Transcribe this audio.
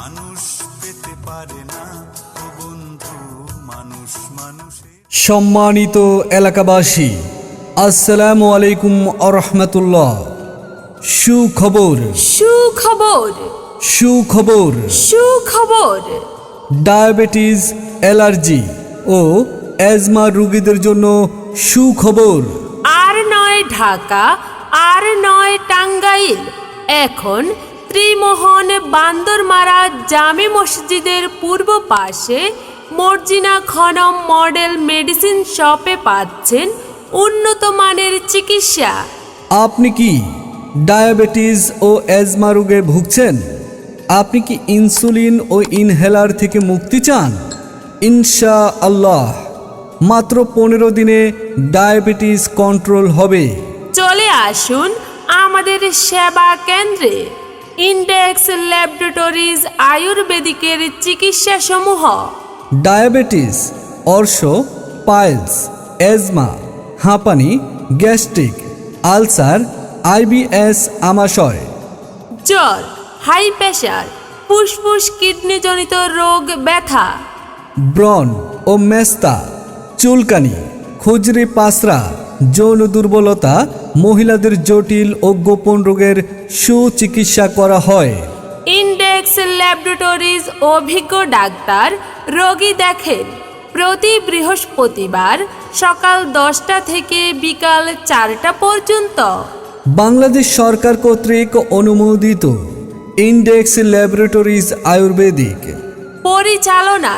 মানুষ পেতে পারে না ও বন্ধু, মানুষ মানুষে। সম্মানিত এলাকাবাসী, আসসালামু আলাইকুম আরহামাতুল্লাহ। সুখবর সুখবর সুখবর সুখবর। ডায়াবেটিস, অ্যালার্জি ও অ্যাজমা রোগীদের জন্য সুখবর। আর নয় ঢাকা, আর নয় টাঙ্গাইল, এখন ত্রিমোহন বান্দরমারা জামে মসজিদের পূর্ব পাশে মর্জিনা খনম মডেল মেডিসিন শপে পাচ্ছেন উন্নত মানের চিকিৎসা। আপনি কি ডায়াবেটিস ও অ্যাজমা রোগে ভুগছেন? আপনি কি ইনসুলিন ও ইনহেলার থেকে মুক্তি চান? ইনশাআল্লাহ মাত্র 15 দিনে ডায়াবেটিস কন্ট্রোল হবে। চলে আসুন আমাদের সেবা কেন্দ্রে। ইন্ডেক্স ল্যাবরেটরিজ আয়ুর্বেদিকের চিকিৎসা সমূহ: ডায়াবেটিস, অর্শ, পাইলস, অ্যাজমা, হাঁপানি, গ্যাস্ট্রিক, আলসার, আইবিএস, আমাশয়, জ্বর, হাই প্রেশার, ফুসফুস কিডনিজনিত রোগ, ব্যথা, ব্রণ ও মেস্তা, চুলকানি, খুজরি পাসরা, যৌন দুর্বলতা, মহিলাদের জটিল ও গোপন রোগের সুচিকিৎসা করা হয়। ইন্ডেক্স ল্যাবরেটরিজ অভিজ্ঞ ডাক্তার রোগী দেখেন প্রতি বৃহস্পতিবার সকাল 10টা থেকে বিকাল 4টা পর্যন্ত। বাংলাদেশ সরকার কর্তৃক অনুমোদিত ইন্ডেক্স ল্যাবরেটরিজ আয়ুর্বেদিক পরিচালনা